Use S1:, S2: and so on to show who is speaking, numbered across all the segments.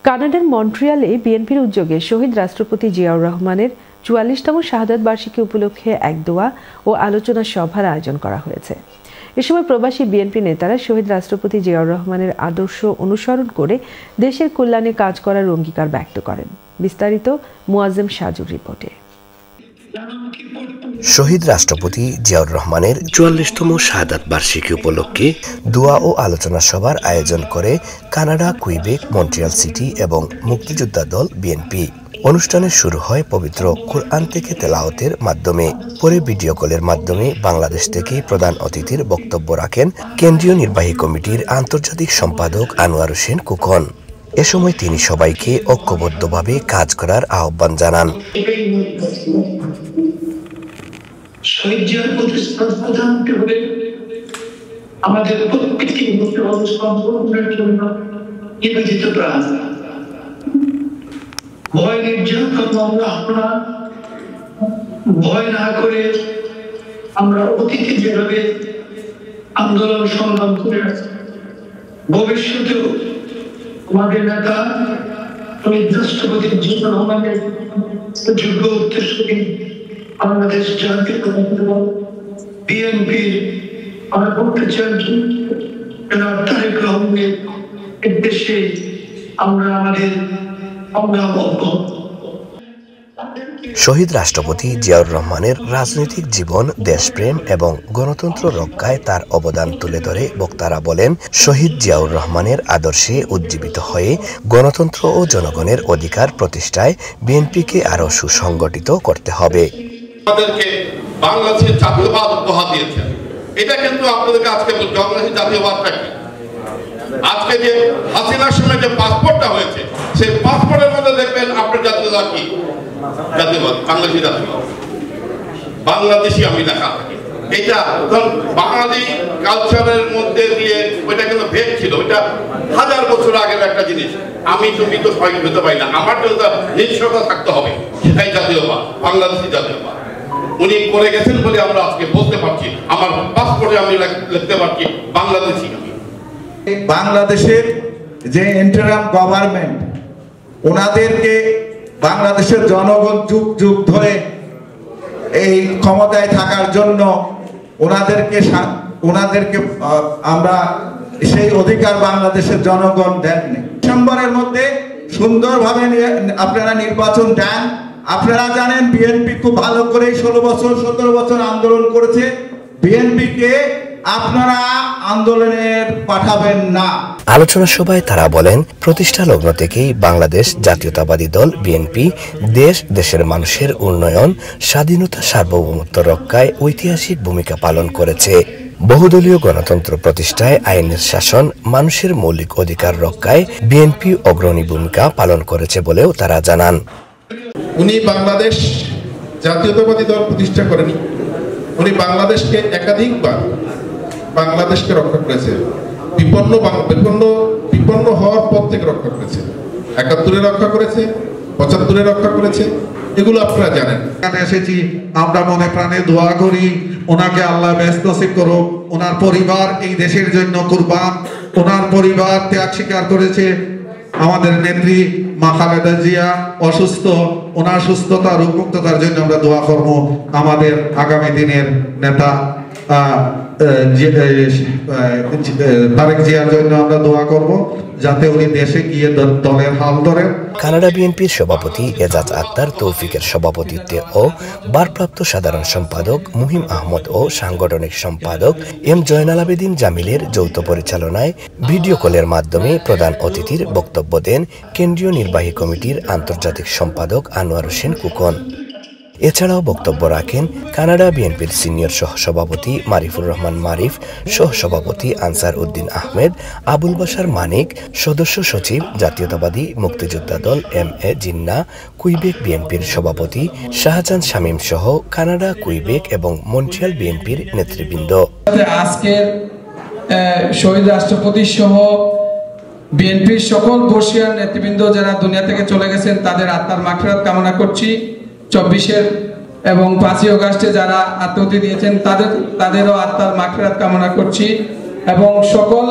S1: কানাডার মন্ট্রিয়ালে বিএনপির উদ্যোগে শহীদ রাষ্ট্রপতি জিয়াউর রহমানের ৪৪তম শাহাদাত বার্ষিকী উপলক্ষে এক দোয়া ও আলোচনা সভার আয়োজন করা হয়েছে। এ সময় প্রবাসী বিএনপি নেতারা শহীদ রাষ্ট্রপতি জিয়াউর রহমানের আদর্শ অনুসরণ করে দেশের কল্যাণে কাজ করার অঙ্গীকার ব্যক্ত করেন। বিস্তারিত মুয়াজ্জেম সাজুর রিপোর্টে।
S2: শহীদ রাষ্ট্রপতি জিয়াউর রহমানের ৪৪তম শাহাদাত বার্ষিকী উপলক্ষে দোয়া ও আলোচনা সভার আয়োজন করে কানাডা, কুইবেক, মন্ট্রিয়াল সিটি এবং মুক্তিযোদ্ধা দল বিএনপি। অনুষ্ঠানে শুরু হয় পবিত্র কুরআন থেকে তেলাওয়াতের মাধ্যমে। পরে ভিডিও কলের মাধ্যমে বাংলাদেশ থেকে প্রধান অতিথির বক্তব্য রাখেন কেন্দ্রীয় নির্বাহী কমিটির আন্তর্জাতিক সম্পাদক আনোয়ার হোসেন খোকন। এ সময় তিনি সবাইকে ঐক্যবদ্ধভাবে কাজ করার আহ্বান জানান।
S3: আমাদের প্রত্যেকটি সম্পূর্ণের জন্য নিবেদিত প্রাণ। ভয় নির্যাতন আমরা ভয় না করে আমরা অতীতে যেভাবে আন্দোলন সংগ্রাম করে ভবিষ্যতেও আমাদের নেতা শহীদ রাষ্ট্রপতির জিয়াউর রহমানের যোগ্য উত্তরসূরি বাংলাদেশ জাতীয়তাবাদী দল বিএনপির ভারপ্রাপ্ত চেয়ারম্যান জনাব তারেক রহমানের উদ্দেশ্যে আমরা আমাদের
S2: শহীদ রাষ্ট্রপতি জিয়াউর রহমানের রাজনৈতিক জীবন, দেশপ্রেম এবং গণতন্ত্র রক্ষায় তার অবদান তুলে ধরে বক্তারা বলেন, শহীদ জিয়াউর রহমানের আদর্শে উজ্জীবিত হয়ে গণতন্ত্র ও জনগণের অধিকার প্রতিষ্ঠায় বিএনপিকে আরো সুসংগঠিত করতে হবে।
S4: আমাদেরকে বাংলাদেশের জাতীয়বাদ উপহার দিয়েছেন। এটা কিন্তু আপনাদেরকে আজকে বলছি, বাংলাদেশের জাতীয়বাদটা কি? আজকে যে হাসিনার সময় যে পাসপোর্টটা হয়েছে, সেই পাসপোর্টের মধ্যে দেখবেন আপনার জাতীয়তা কি? জাতীয়বাদ, বাংলাদেশি জাতীয়বাদ, বাংলাদেশি আমি লেখা থাকি। এটা বাঙালি কালচারের মধ্যে দিয়ে ওইটা কিন্তু ভেদ ছিল, ওইটা 1000 বছর আগের একটা জিনিস। আমি তুমি তো সবাই হতে পারি না, আমার জন্য নিশ্চয়তা থাকতে হবে, সেটাই জাতীয়বাদ, বাংলাদেশি জাতীয়বাদ। উনি করে গেছেন বলে আমরা আজকে বলতে পারছি, আমার পাসপোর্টে আমি লিখতে পারছি বাংলাদেশি।
S5: বাংলাদেশের যে ইন্টারিম গভর্নমেন্ট, ওনাদেরকে বাংলাদেশের জনগণ যুগ যুগ ধরে এই ক্ষমতায় থাকার জন্য ওনাদেরকে আমরা সেই অধিকার বাংলাদেশের জনগণ দেননি। ডিসেম্বরের মধ্যে সুন্দরভাবে আপনারা নির্বাচন দেন। আপনারা জানেন বিএনপি খুব ভালো করে 16 বছর 17 বছর আন্দোলন করেছে। বিএনপিকে আপনারা আন্দোলনের পাঠাবেন না।
S2: আলোচনা সভায় তারা বলেন, প্রতিষ্ঠা লগ্ন থেকেই বাংলাদেশ জাতীয়তাবাদী দল বিএনপি দেশের মানুষের উন্নয়ন, স্বাধীনতা, সার্বভৌমত্ব রক্ষায় ঐতিহাসিক ভূমিকা পালন করেছে। বহুদলীয় গণতন্ত্র প্রতিষ্ঠায়, আইনের শাসন, মানুষের মৌলিক অধিকার রক্ষায় বিএনপি অগ্রণী ভূমিকা পালন করেছে বলেও তারা জানান।
S4: উনি বাংলাদেশ জাতীয়তাবাদী দল প্রতিষ্ঠা করেনি, উনি বাংলাদেশকে একাধিকবার বাংলাদেশকে রক্ষা করেছে, বিপন্ন হওয়ার পর থেকে রক্ষা করেছে, ৭১-এ রক্ষা করেছে, ৭৫-এ রক্ষা করেছে, এগুলো আপনারা জানেন।
S5: এখানে এসেছি, আমরা মনে প্রাণে দোয়া করি ওনাকে আল্লাহ ব্যস্ত নসিব করুক। ওনার পরিবার এই দেশের জন্য কুরবান, ওনার পরিবার ত্যাগ স্বীকার করেছে। আমাদের নেত্রী মা খালেদা জিয়া অসুস্থ, ওনার সুস্থতা রোগ মুক্ততার জন্য আমরা দোয়া করব। আমাদের আগামী দিনের নেতা তারেক জিয়ার জন্য আমরা দোয়া করব, যাতে উনি দেশে গিয়ে দলের হাল ধরেন।
S2: কানাডা বিএনপির সভাপতি এজাজ আক্তার তৌফিকের সভাপতিত্বে ও ভারপ্রাপ্ত সাধারণ সম্পাদক মুহিম আহমদ ও সাংগঠনিক সম্পাদক এম জয়নাল আবেদিন জামিলের যৌথ পরিচালনায় ভিডিও কলের মাধ্যমে প্রধান অতিথির বক্তব্য দেন কেন্দ্রীয় নির্বাহী কমিটির আন্তর্জাতিক সম্পাদক আনোয়ার হোসেন খোকন। এছাড়াও বক্তব্য রাখেন কানাডা বিএনপির সিনিয়র সহসভাপতি মারিফুর রহমান মারিফ, সহসভাপতি আনসার উদ্দিন আহমেদ, আবুল বাশার মানিক, সদস্য সচিব জাতীয়তাবাদী মুক্তিযোদ্ধা দল এম.এ. জিন্না, কুইবেক বিএনপির সভাপতি শাহজাহান শামীম সহ কানাডা, কুইবেক এবং মন্ট্রিয়াল বিএনপির নেতৃবৃন্দ।
S6: আজকের শহীদ রাষ্ট্রপতি সহ বিএনপির সকল বর্ষীয়ান নেতৃবৃন্দ যারা দুনিয়া থেকে চলে গেছেন, তাদের আত্মার মাগফিরাত কামনা করছি। 24 এবং 5 আগস্টে যারা আত্মহত্যা দিয়েছেন তাদেরও আত্মার মাগফিরাত কামনা করছি এবং সকল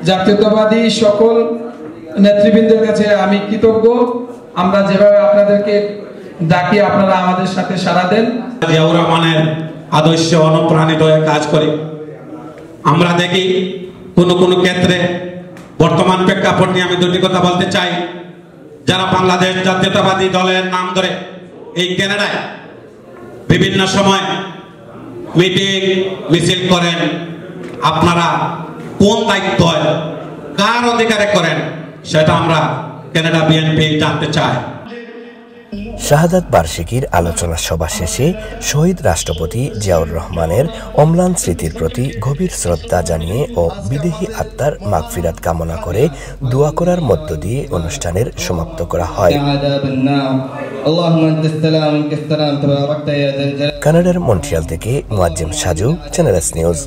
S6: জাতীয়তাবাদী সকল নেতৃবৃন্দের কাছে আমি কৃতজ্ঞ। আমরা যেভাবে আপনাদেরকে ডাকি আপনারা আমাদের সাথে সাড়া দেন।
S7: জিয়াউর রহমানের আদর্শ অনুপ্রাণিত হয়ে কাজ করি। আমরা দেখি কোন কোন ক্ষেত্রে বর্তমান প্রেক্ষাপট নিয়ে আমি দুটি কথা বলতে চাই। যারা বাংলাদেশ জাতীয়তাবাদী দলের নাম ধরে এই কানাডায় বিভিন্ন সময় মিটিং মিছিল করেন, আপনারা কোন দায়িত্ব কার অধিকারে করেন সেটা আমরা কানাডা বিএনপি জানতে চাই।
S2: শাহাদাত বার্ষিকীর আলোচনা সভা শেষে শহীদ রাষ্ট্রপতি জিয়াউর রহমানের অম্লান স্মৃতির প্রতি গভীর শ্রদ্ধা জানিয়ে ও বিদেহী আত্মার মাগফিরাত কামনা করে দোয়া করার মধ্য দিয়ে অনুষ্ঠানের সমাপ্ত করা হয়। কানাডার মন্ট্রিয়াল থেকে Muazzem Saju, channel S news.